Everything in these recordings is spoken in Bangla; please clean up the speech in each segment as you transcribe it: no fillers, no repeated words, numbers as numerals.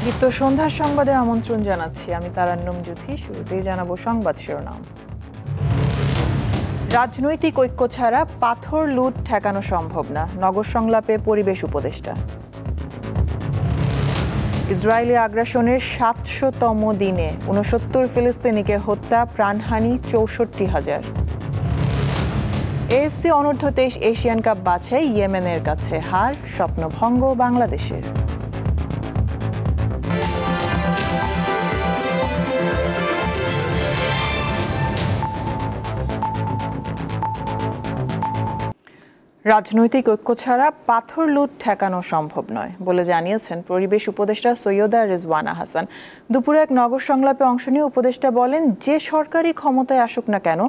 দীপ্ত সন্ধ্যার সংবাদে আমন্ত্রণ জানাচ্ছি আমি তারান্নুম জ্যোতি। শুরুতেই জানাবো সংবাদ শিরোনাম। রাজনৈতিক ঐক্য ছাড়া পাথর লুট ঠেকানো সম্ভব না, নগর সংলাপে পরিবেশ উপদেষ্টা। ইসরায়েলি আগ্রাসনের ৭০০তম দিনে ৬৯ ফিলিস্তিনিকে হত্যা, প্রাণহানি ৬৪,০০০। এএফসি অনূর্ধ্ব-23 এশিয়ান কাপ বাছাই, ইয়েমেনের কাছে হার, স্বপ্নভঙ্গ বাংলাদেশের। রাজনৈতিক ঐক্য ছাড়া পাথর লুট ঠেকানো সম্ভব নয় বলে জানিয়েছেন পরিবেশ উপদেষ্টা সৈয়দা রেজওয়ানা হাসান। দুপুরে এক নগর সংলাপে অংশ নিয়ে উপদেষ্টা বলেন, যে সরকারই ক্ষমতায় আসুক না কেন,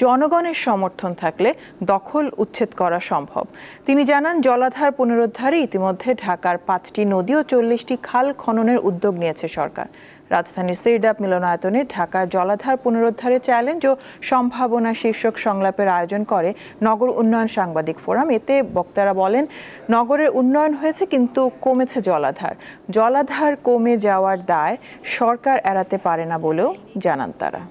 জনগণের সমর্থন থাকলে দখল উচ্ছেদ করা সম্ভব। তিনি জানান, জলাধার পুনরুদ্ধারে ইতিমধ্যে ঢাকার 5টি নদী ও 40টি খাল খননের উদ্যোগ নিয়েছে সরকার। রাজধানীর সিরডাপ মিলনায়তনে ঢাকার জলাধার পুনরুদ্ধারে চ্যালেঞ্জ ও সম্ভাবনা শীর্ষক সংলাপের আয়োজন করে নগর উন্নয়ন সাংবাদিক ফোরাম। এতে বক্তারা বলেন, নগরের উন্নয়ন হয়েছে কিন্তু কমেছে জলাধার। জলাধার কমে যাওয়ার দায় সরকার এড়াতে পারে না বলেও জানান তারা।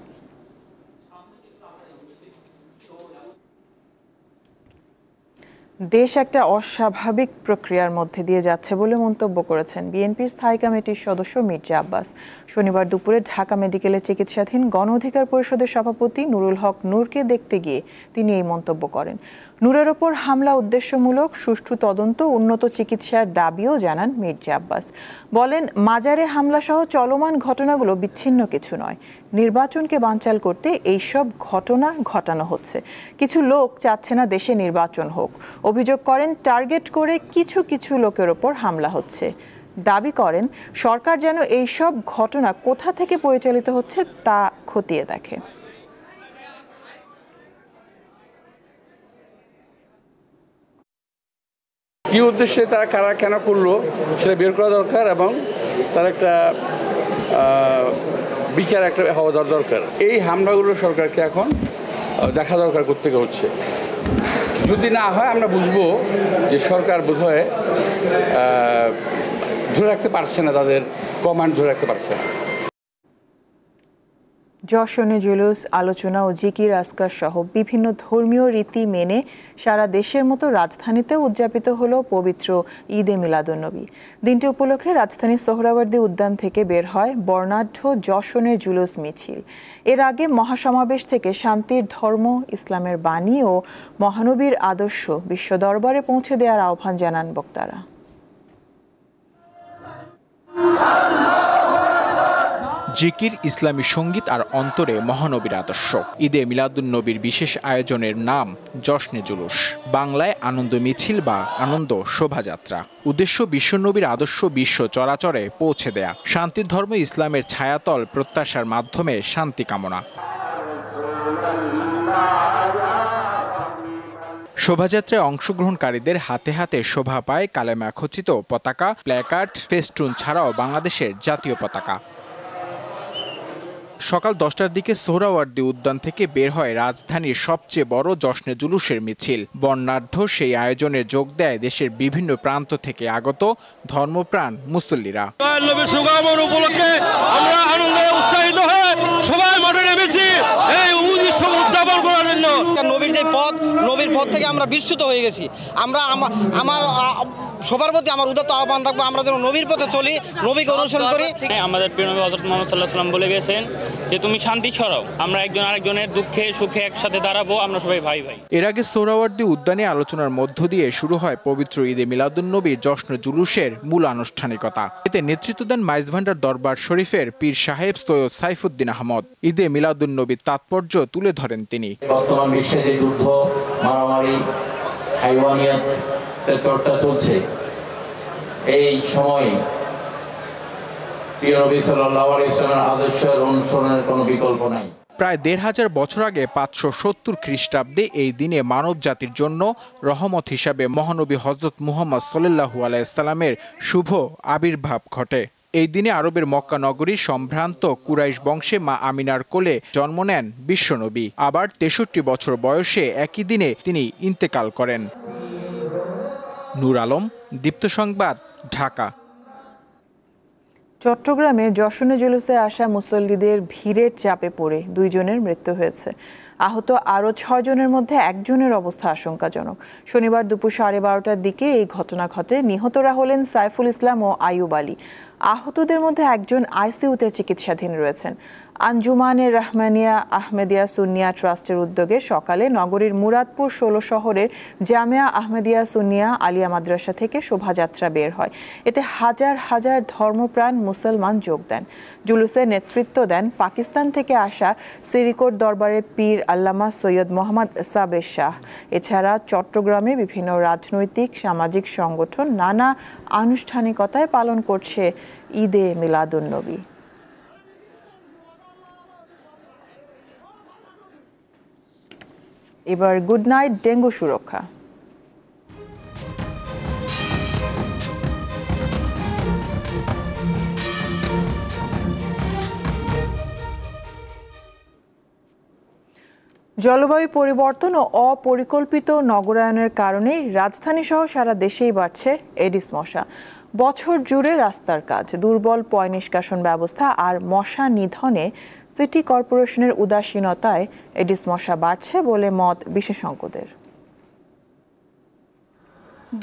দেশ একটা অস্বাভাবিক প্রক্রিয়ার মধ্যে দিয়ে যাচ্ছে বলে মন্তব্য করেছেন বিএনপির স্থায়ী কমিটির সদস্য মির্জা আব্বাস। শনিবার দুপুরে ঢাকা মেডিকেলে চিকিৎসাধীন গণ অধিকার পরিষদের সভাপতি নুরুল হক নূরকে দেখতে গিয়ে তিনি এই মন্তব্য করেন। নূরের ওপর হামলা উদ্দেশ্যমূলক, সুষ্ঠু তদন্ত, উন্নত চিকিৎসার দাবিও জানান মির্জা আব্বাস। বলেন, মাজারে হামলা সহ চলমান ঘটনাগুলো বিচ্ছিন্ন কিছু নয়। নির্বাচনকে বানচাল করতে এইসব ঘটনা ঘটানো হচ্ছে। কিছু লোক চাচ্ছে না দেশে নির্বাচন হোক। অভিযোগ করেন, টার্গেট করে কিছু কিছু লোকের ওপর হামলা হচ্ছে। দাবি করেন, সরকার যেন এইসব ঘটনা কোথা থেকে পরিচালিত হচ্ছে তা খতিয়ে দেখে। কি উদ্দেশ্যে তারা কারা কেন করলো সেটা বের করা দরকার এবং তার একটা বিচার একটা হওয়া দরকার। এই হামলাগুলো সরকারকে এখন দেখা দরকার কোত্থেকে হচ্ছে। যদি না হয় আমরা বুঝবো যে সরকার বোধহয় ধরে রাখতে পারছে না, তাদের কমান্ড ধরে রাখতে পারছে না। যশনে জুলুস, আলোচনা ও জিকির আজকার সহ বিভিন্ন ধর্মীয় রীতি মেনে সারা দেশের মতো রাজধানীতেও উদযাপিত হলো পবিত্র ঈদে মিলাদুন্নবী। দিনটি উপলক্ষে রাজধানীর সোহরাওয়ার্দী উদ্যান থেকে বের হয় বর্ণাঢ্য যশনে জুলুস মিছিল। এর আগে মহাসমাবেশ থেকে শান্তির ধর্ম, ইসলামের বাণী ও মহানবীর আদর্শ বিশ্ব দরবারে পৌঁছে দেওয়ার আহ্বান জানান বক্তারা। জিকির, ইসলামী সঙ্গীত আর অন্তরে মহানবীর আদর্শ। ঈদে মিলাদুন্নবীর বিশেষ আয়োজনের নাম জশ্নে জুলুস, বাংলায় আনন্দ মিছিল বা আনন্দ শোভাযাত্রা। উদ্দেশ্য বিশ্বনবীর আদর্শ বিশ্ব চরাচরে পৌঁছে দেয়া, শান্তির ধর্ম ইসলামের ছায়াতল প্রত্যাশার মাধ্যমে শান্তি কামনা। শোভাযাত্রায় অংশগ্রহণকারীদের হাতে হাতে শোভা পায় কালেমা খচিত পতাকা, প্ল্যাকার্ড, ফেস্টুন ছাড়াও বাংলাদেশের জাতীয় পতাকা। সকাল 10টার দিকে সোহরাওয়ার্দী উদ্যান থেকে বের হয় রাজধানীর সবচেয়ে বড় জশ্নে জুলুসের মিছিল। বর্ণাঢ্য সেই আয়োজনে যোগ দেয় দেশের বিভিন্ন প্রান্ত থেকে আগত ধর্মপ্রাণ মুসল্লিরা। উপলক্ষে আমরা আনন্দে উৎসাহিত হয়ে সবাই মাঠে নেমেছি এই উৎসব উদযাপন করার জন্য। নবীর যে পথ, নবীর পথ থেকে আমরা বিচ্যুত হয়ে গেছি। আমার সবার প্রতি আমার উদাত্ত আহ্বান থাকবো, আমরা যেন নবীর পথে চলি, নবীকে অনুসরণ করি। আমাদের প্রিয় নবী হযরত মুহাম্মদ সাল্লাল্লাহু আলাইহি ওয়াসাল্লাম বলে গেছেন যে তুমি শান্তি ছড়াও, আমরা একজন আরেকজনের দুঃখে সুখে একসাথে দাঁড়াবো, আমরা সবাই ভাই ভাই। এর আগে সোহরাওয়ার্দী উদ্যানে আলোচনার মধ্য দিয়ে শুরু হয় পবিত্র ঈদে মিলাদুন্নবী জশ্নে জুলুসের মূল আনুষ্ঠানিকতা। এতে নেতৃত্ব দেন মাইজভান্ডার দরবার শরীফের পীর সাহেব সৈয়দ সাইফুদ্দিন আহমদ। ঈদে মিলাদুন্নবীর তাৎপর্য তুলে ধরেন তিনি। বর্তমান বিশ্বে যে যুদ্ধ, মারামারি, হাইওয়ানিয়াতের চর্চা চলছে, এই সময় প্রিয় নবী সাল্লাল্লাহু আলাইহি ওয়াসাল্লামের আদর্শের অনুসরণের কোনো বিকল্প নাই। প্রায় ১৫০০ বছর আগে ৫৭০ খ্রিস্টাব্দে এই দিনে মানব জাতির জন্য রহমত হিসাবে মহানবী হযরত মুহাম্মদ সাল্লাল্লাহু আলাইহি ওয়াসাল্লামের শুভ আবির্ভাব ঘটে। এই দিনে আরবের মক্কা নগরীর সম্ভ্রান্ত কুরাইশ বংশে মা আমিনার কোলে জন্ম নেন বিশ্বনবী। আবার ৬৩ বছর বয়সে একই দিনে তিনি ইন্তেকাল করেন। নূর আলম, দীপ্ত সংবাদ, ঢাকা। চট্টগ্রামে যশনে জুলুসে আসা মুসল্লিদের ভিড়ের চাপে পড়ে 2 জনের মৃত্যু হয়েছে। আহত আরও 6 জনের মধ্যে একজনের অবস্থা আশঙ্কাজনক। শনিবার দুপুর 12:30টার দিকে এই ঘটনা ঘটে। নিহতরা হলেন সাইফুল ইসলাম ও আইয়ুব আলী। আহতদের মধ্যে একজন আইসিইউতে চিকিৎসাধীন রয়েছেন। আঞ্জুমানে রহমানিয়া আহমেদিয়া সুন্নিয়া ট্রাস্টের উদ্যোগে সকালে নগরীর মুরাদপুর 16 শহরের জামিয়া আহমেদিয়া সুন্নিয়া আলিয়া মাদ্রাসা থেকে শোভাযাত্রা বের হয়। এতে হাজার হাজার ধর্মপ্রাণ মুসলমান যোগ দেন। জুলুসে নেতৃত্ব দেন পাকিস্তান থেকে আসা সিরিকোট দরবারের পীর আল্লামা সৈয়দ মোহাম্মদ সাবের শাহ। এছাড়া চট্টগ্রামে বিভিন্ন রাজনৈতিক সামাজিক সংগঠন নানা আনুষ্ঠানিকতায় পালন করছে ঈদে মিলাদুন্নবী। এবার গুড নাইট ডেঙ্গু সুরক্ষা। জলবায়ু পরিবর্তন ও অপরিকল্পিত নগরায়নের কারণে রাজধানী সহ সারা দেশেই বাড়ছে এডিস মশা। বছর জুড়ে রাস্তার কাজ, দুর্বল পয় নিষ্কাশন ব্যবস্থা আর মশা নিধনে সিটি কর্পোরেশনের উদাসীনতায় এডিস মশা বাড়ছে বলে মত বিশেষজ্ঞদের।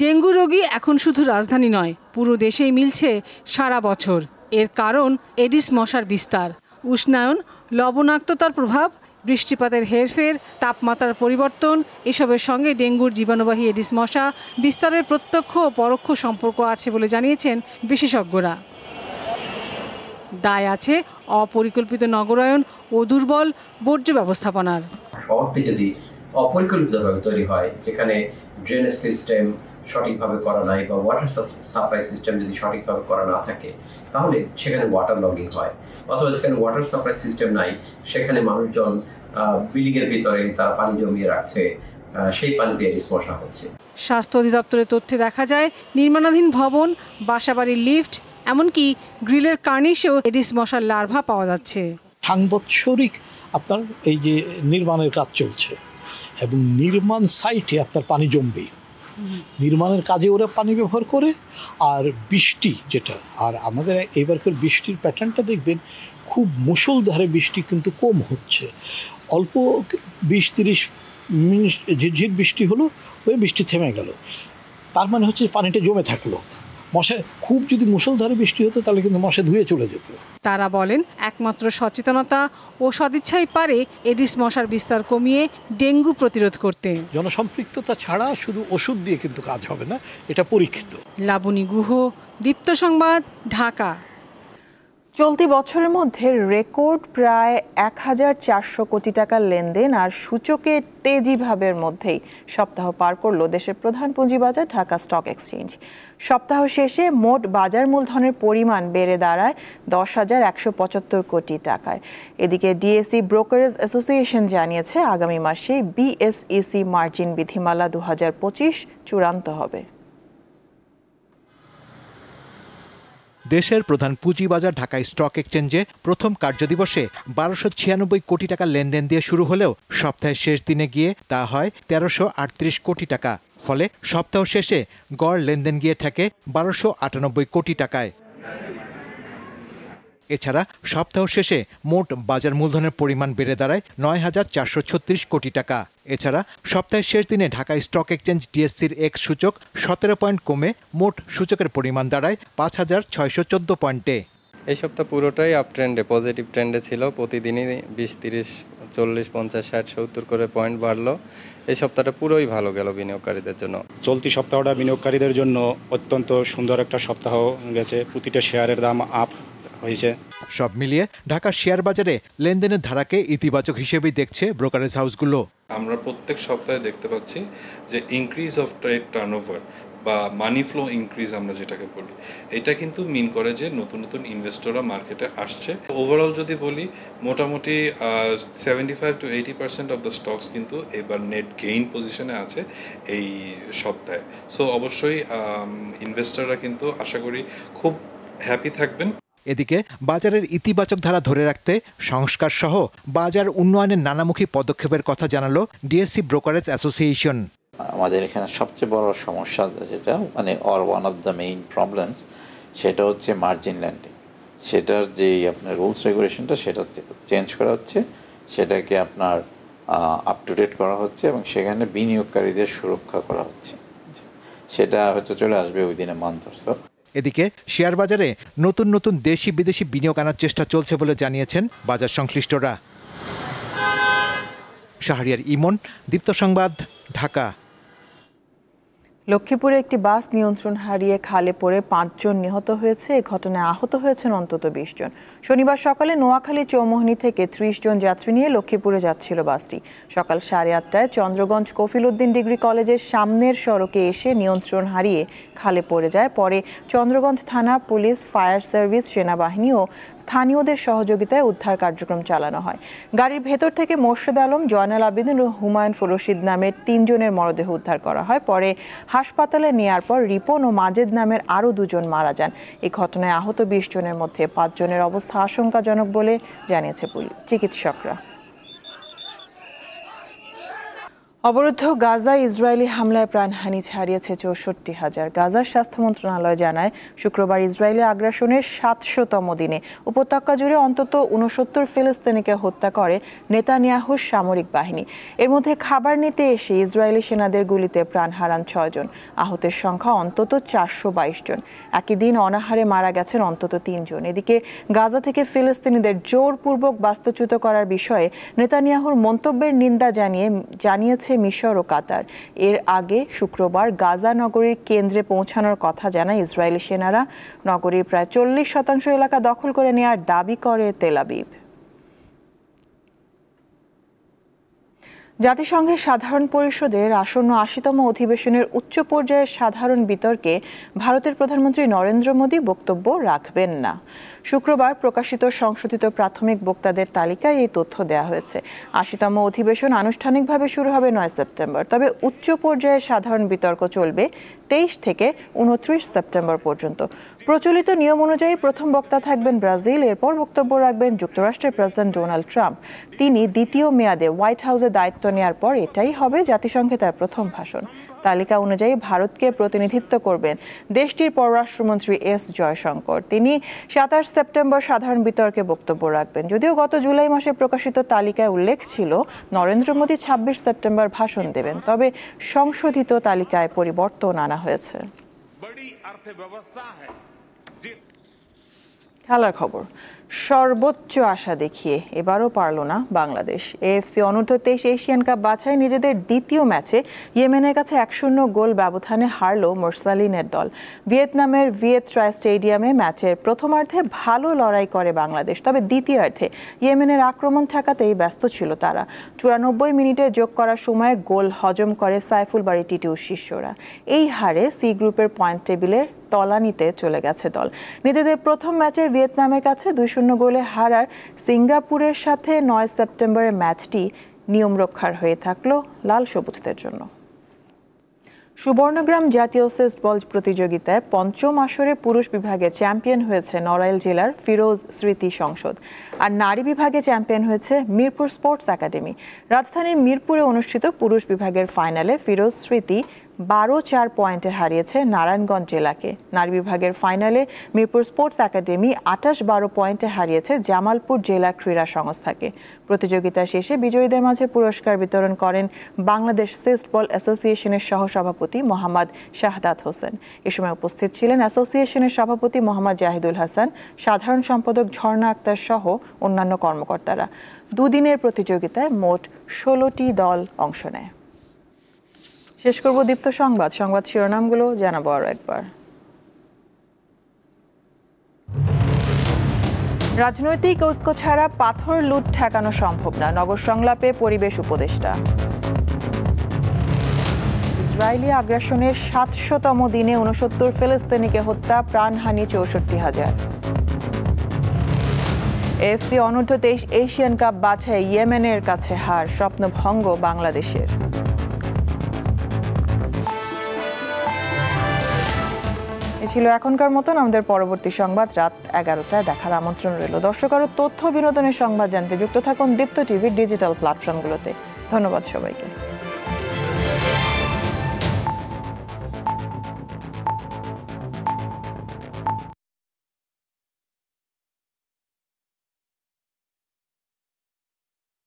ডেঙ্গু রোগী এখন শুধু রাজধানী নয়, পুরো দেশেই মিলছে সারা বছর। এর কারণ এডিস মশার বিস্তার। উষ্ণায়ন, লবণাক্ততার প্রভাব, বৃষ্টিপাতের হেরফের, তাপমাত্রার পরিবর্তন, এসবের সঙ্গে ডেঙ্গুর জীবাণুবাহী এডিস মশা বিস্তারের প্রত্যক্ষ ও পরোক্ষ সম্পর্ক আছে বলে জানিয়েছেন বিশেষজ্ঞরা। দায় আছে অপরিকল্পিত নগরায়ন ও দুর্বল বর্জ্য ব্যবস্থাপনার। শহরটি যদি অপরিকল্পিতভাবে তৈরি হয়, যেখানে ড্রেনেজ সিস্টেম সঠিকভাবে করা নাই বা ওয়াটার সাপ্লাই সিস্টেম যদি সঠিকভাবে করা না থাকে, তাহলে সেখানে ওয়াটার লগিং হয়। অথবা যেখানে ওয়াটার সাপ্লাই সিস্টেম নাই, সেখানে মানুষজন বিল্ডিংয়ের ভিতরে তারা পানি জমিয়ে রাখছে, সেই পানিতে এডিস মশা হচ্ছে। স্বাস্থ্য অধিদপ্তরের তথ্যে দেখা যায়, নির্মাণাধীন ভবন, বাসাবাড়ির লিফট, এমনকি গ্রিলের কার্নিশেও এডিস মশার লার্ভা পাওয়া যাচ্ছে। সাংবৎসরিক আপনার এই যে নির্মাণের কাজ চলছে এবং নির্মাণ সাইটে আপনার পানি জমবে, নির্মাণের কাজে ওরা পানি ব্যবহার করে। আর বৃষ্টি যেটা, আর আমাদের এবারকার বৃষ্টির প্যাটার্নটা দেখবেন খুব মুষলধারে বৃষ্টি কিন্তু কম হচ্ছে। অল্প 20-30 মিনিট ঝিরঝির বৃষ্টি হলো, ওই বৃষ্টি থেমে গেল, তার মানে হচ্ছে পানিটা জমে থাকলো। মশা খুব যদি মুষলধারে বৃষ্টি হতো তাহলে কিন্তু মশা ধুয়ে চলে যেত। তারা বলেন, একমাত্র সচেতনতা ও সদিচ্ছাই পারে এডিস মশার বিস্তার কমিয়ে ডেঙ্গু প্রতিরোধ করতে। জনসম্পৃক্ততা ছাড়া শুধু ওষুধ দিয়ে কিন্তু কাজ হবে না, এটা পরীক্ষিত। লাবণী গুহ, দীপ্ত সংবাদ, ঢাকা। চলতি বছরের মধ্যে রেকর্ড প্রায় 1400 কোটি টাকার লেনদেন আর সূচকের তেজি ভাবের মধ্যেই সপ্তাহ পার করল দেশের প্রধান পুঁজিবাজার ঢাকা স্টক এক্সচেঞ্জ। সপ্তাহ শেষে মোট বাজার মূলধনের পরিমাণ বেড়ে দাঁড়ায় 10,175 কোটি টাকায়। এদিকে ডিএসই ব্রোকারেজ অ্যাসোসিয়েশন জানিয়েছে, আগামী মাসে বিএসইসি মার্জিন বিধিমালা 2025 চূড়ান্ত হবে। দেশের প্রধান পুঁজিবাজার ঢাকা স্টক এক্সচেঞ্জে প্রথম কার্যদিবসে 1296 কোটি টাকা লেনদেন দিয়ে শুরু হলেও সপ্তাহের শেষ দিনে গিয়ে তা হয় 1338 কোটি টাকা। ফলে সপ্তাহ শেষে গড় লেনদেন গিয়ে থাকে 1298 কোটি টাকায়। এছাড়া সপ্তাহ শেষে মোট বাজার মূলধনের পরিমাণ বেড়ে দাঁড়ায় 9,436 কোটি টাকা। এছাড়া সপ্তাহের শেষ দিনে ঢাকা স্টক এক্সচেঞ্জ ডিএসসির এক্স সূচক 17 পয়েন্ট কমে মোট সূচকের পরিমাণ দাঁড়ায় 5,614 পয়েন্টে। এই সপ্তাহ পুরোটাই আপ ট্রেন্ডে, পজিটিভ ট্রেন্ডে ছিল। প্রতিদিনই 20, 30, 40, 50, 60, 70 করে পয়েন্ট বাড়লো। এই সপ্তাহটা পুরোই ভালো গেল বিনিয়োগকারীদের জন্য। চলতি সপ্তাহটা বিনিয়োগকারীদের জন্য অত্যন্ত সুন্দর একটা সপ্তাহ গেছে। প্রতিটা শেয়ারের দাম আপ হয়েছে। সব মিলিয়ে ঢাকা শেয়ার বাজারে লেনদেনের ধারাকে ইতিবাচক হিসেবেই দেখছে ব্রোকারেজ হাউসগুলো। আমরা প্রত্যেক সপ্তাহে দেখতে পাচ্ছি যে ইনক্রিজ অফ ট্রেড টার্নওভার বা মানি ফ্লো ইনক্রিজ আমরা যেটাকে বলি, এটা কিন্তু মিন করে যে নতুন নতুন ইনভেস্টররা মার্কেটে আসছে। ওভারঅল যদি বলি, মোটামুটি 75 to 80% অফ দ্য স্টকস কিন্তু এবার নেট গেইন পজিশনে আছে এই সপ্তাহে। সো অবশ্যই ইনভেস্টররা কিন্তু আশা করি খুব হ্যাপি থাকবেন। এদিকে বাজারের ইতিবাচক ধারা ধরে রাখতে সংস্কার সহ বাজার উন্নয়নের নানামুখী পদক্ষেপের কথা জানালো ডিএসসি ব্রোকারেজ অ্যাসোসিয়েশন। আমাদের এখানে সবচেয়ে বড় সমস্যা যেটা one of the main problems, সেটা হচ্ছে মার্জিন ল্যান্ডিং। সেটার যেই আপনার রুলস রেগুলেশনটা সেটা চেঞ্জ করা হচ্ছে, সেটাকে আপনার আপ টু ডেট করা হচ্ছে এবং সেখানে বিনিয়োগকারীদের সুরক্ষা করা হচ্ছে। সেটা হয়তো চলে আসবে within a month or so. এদিকে শেয়ার বাজারে নতুন নতুন দেশি বিদেশি বিনিয়োগ আনার চেষ্টা চলছে বলে জানিয়েছেন বাজার সংশ্লিষ্টরা। শাহরিয়ার ইমন, দীপ্ত সংবাদ, ঢাকা। লক্ষ্মীপুরে একটি বাস নিয়ন্ত্রণ হারিয়ে খালে পড়ে 5 জন নিহত হয়েছে। এই ঘটনায় আহত হয়েছেন অন্তত 20 জন। শনিবার সকালে নোয়াখালী চৌমোহনী থেকে 30 জন যাত্রী নিয়ে লক্ষ্মীপুরে যাচ্ছিল বাসটি। সকাল 8:30টায় চন্দ্রগঞ্জ কফিল উদ্দিন ডিগ্রি কলেজের সামনের সড়কে এসে নিয়ন্ত্রণ হারিয়ে খালে পড়ে যায়। পরে চন্দ্রগঞ্জ থানা, পুলিশ, ফায়ার সার্ভিস, সেনাবাহিনী ও স্থানীয়দের সহযোগিতায় উদ্ধার কার্যক্রম চালানো হয়। গাড়ির ভেতর থেকে মোর্শেদ আলম, জয়নাল আবেদিন ও হুমায়ুন রশিদ নামের 3 জনের মরদেহ উদ্ধার করা হয়। পরে হাসপাতালে নেয়ার পর রিপন ও মাজেদ নামের আরও 2 জন মারা যান। এই ঘটনায় আহত 20 জনের মধ্যে 5 জনের অবস্থা আশঙ্কাজনক বলে জানিয়েছে চিকিৎসকরা। অবরুদ্ধ গাজায় ইসরায়েলি হামলায় প্রাণহানি ছাড়িয়েছে 64,000। গাজার স্বাস্থ্য মন্ত্রণালয় জানায়, শুক্রবার ইসরায়েলি আগ্রাসনের 700তম দিনে উপত্যকা জুড়ে অন্তত 69 ফিলিস্তিনিকে হত্যা করে নেতানিয়াহুর সামরিক বাহিনী। এর মধ্যে খাবার নিতে এসে ইসরায়েলি সেনাদের গুলিতে প্রাণ হারান 6 জন। আহতের সংখ্যা অন্তত 422 জন। একই দিন অনাহারে মারা গেছেন অন্তত 3 জন। এদিকে গাজা থেকে ফিলিস্তিনিদের জোরপূর্বক বাস্তুচ্যুত করার বিষয়ে নেতানিয়াহুর মন্তব্যের নিন্দা জানিয়েছে মিশর ও কাতার। এর আগে শুক্রবার গাজা নগরীর কেন্দ্রে পৌঁছানোর কথা জানায় ইসরায়েলি সেনারা। নগরীর প্রায় 40% এলাকা দখল করে নেওয়ার দাবি করে তেল আবিব। জাতিসংঘের সাধারণ পরিষদের আসন্ন 80তম অধিবেশনের উচ্চ পর্যায়ের সাধারণ বিতর্কে ভারতের প্রধানমন্ত্রী নরেন্দ্র মোদী বক্তব্য রাখবেন না। শুক্রবার প্রকাশিত সংশোধিত প্রাথমিক বক্তাদের তালিকায় এই তথ্য দেওয়া হয়েছে। 80তম অধিবেশন আনুষ্ঠানিকভাবে শুরু হবে 9 সেপ্টেম্বর। তবে উচ্চ পর্যায়ের সাধারণ বিতর্ক চলবে 23 থেকে 29 সেপ্টেম্বর পর্যন্ত। প্রচলিত নিয়ম অনুযায়ী প্রথম বক্তা থাকবেন ব্রাজিল। এরপর বক্তব্য রাখবেন যুক্তরাষ্ট্রের প্রেসিডেন্ট ডোনাল্ড ট্রাম্প। তিনি দ্বিতীয় মেয়াদে হোয়াইট হাউসে দায়িত্ব নেওয়ার পর এটাই হবে জাতিসংঘে তার প্রথম ভাষণ। তালিকা অনুযায়ী ভারতকে প্রতিনিধিত্ব করবেন দেশটির পররাষ্ট্রমন্ত্রী এস জয়শঙ্কর। তিনি 27 সেপ্টেম্বর সাধারণ বিতর্কে বক্তব্য রাখবেন। যদিও গত জুলাই মাসে প্রকাশিত তালিকায় উল্লেখ ছিল নরেন্দ্র মোদী 26 সেপ্টেম্বর ভাষণ দেবেন, তবে সংশোধিত তালিকায় পরিবর্তন আনা হয়েছে। খেলার খবর। সর্বোচ্চ আশা দেখিয়ে এবারও পারল না বাংলাদেশ। এএফসি অনূর্ধ্ব 23 এশিয়ান কাপ বাছাই নিজেদের দ্বিতীয় ম্যাচে ইয়েমেনের কাছে 1-0 গোল ব্যবধানে হারল মোরসালিনের দল। ভিয়েতনামের ভিয়েত ট্রাই স্টেডিয়ামে ম্যাচের প্রথমার্ধে ভালো লড়াই করে বাংলাদেশ, তবে দ্বিতীয়ার্ধে ইয়েমেনের আক্রমণ ঠেকাতেই ব্যস্ত ছিল তারা। 94 মিনিটে যোগ করার সময় গোল হজম করে সাইফুল বারী টিটুর শিষ্যরা। এই হারে সি গ্রুপের পয়েন্ট টেবিলের তলানিতে চলে গেছে দল। নিজেদের প্রথম ম্যাচে ভিয়েতনামের কাছে 2-0 গোলে হারার সিঙ্গাপুরের সাথে 9 সেপ্টেম্বরের ম্যাচটি নিয়ম রক্ষার হয়ে থাকলো লাল সবুজদের জন্য। সুবর্ণগ্রাম জাতীয় সিস্ট বল প্রতিযোগিতায় পঞ্চম আসরে পুরুষ বিভাগে চ্যাম্পিয়ন হয়েছে নড়াইল জেলার ফিরোজ স্মৃতি সংসদ, আর নারী বিভাগে চ্যাম্পিয়ন হয়েছে মিরপুর স্পোর্টস একাডেমি। রাজধানীর মিরপুরে অনুষ্ঠিত পুরুষ বিভাগের ফাইনালে ফিরোজ স্মৃতি 12-4 পয়েন্টে হারিয়েছে নারায়ণগঞ্জ জেলাকে। নারী বিভাগের ফাইনালে মিরপুর স্পোর্টস একাডেমি 28-12 পয়েন্টে হারিয়েছে জামালপুর জেলা ক্রীড়া সংস্থাকে। প্রতিযোগিতা শেষে বিজয়ীদের মাঝে পুরস্কার বিতরণ করেন বাংলাদেশ সিস্ট বল অ্যাসোসিয়েশনের সহসভাপতি মোহাম্মদ শাহাদাত হোসেন। এ সময় উপস্থিত ছিলেন অ্যাসোসিয়েশনের সভাপতি মোহাম্মদ জাহিদুল হাসান, সাধারণ সম্পাদক ঝর্ণা আক্তার সহ অন্যান্য কর্মকর্তারা। দুদিনের প্রতিযোগিতায় মোট 16টি দল অংশ নেয়। শেষ করব দীপ্ত সংবাদ শিরোনামগুলো জানাবো আরো একবার। রাজনৈতিক ঐক্য ছাড়া পাথর লুট ঠেকানো সম্ভব না, নগর সংলাপে পরিবেশ উপদেষ্টা। ইসরায়েলি আগ্রাসনের 700তম দিনে 69 ফিলিস্তিনিকে হত্যা, প্রাণহানি 64,000। এএফসি অনূর্ধ্ব 23 এশিয়ান কাপ বাছাই ইয়েমেনের কাছে হার, স্বপ্নভঙ্গ বাংলাদেশের। এ ছিল এখনকার মতন। আমাদের পরবর্তী সংবাদ রাত 11টায় দেখার আমন্ত্রণ রইল। দর্শক, আরও তথ্য বিনোদনের সংবাদ জানতে যুক্ত থাকুন দীপ্ত টিভির ডিজিটাল প্ল্যাটফর্মগুলোতে। ধন্যবাদ সবাইকে।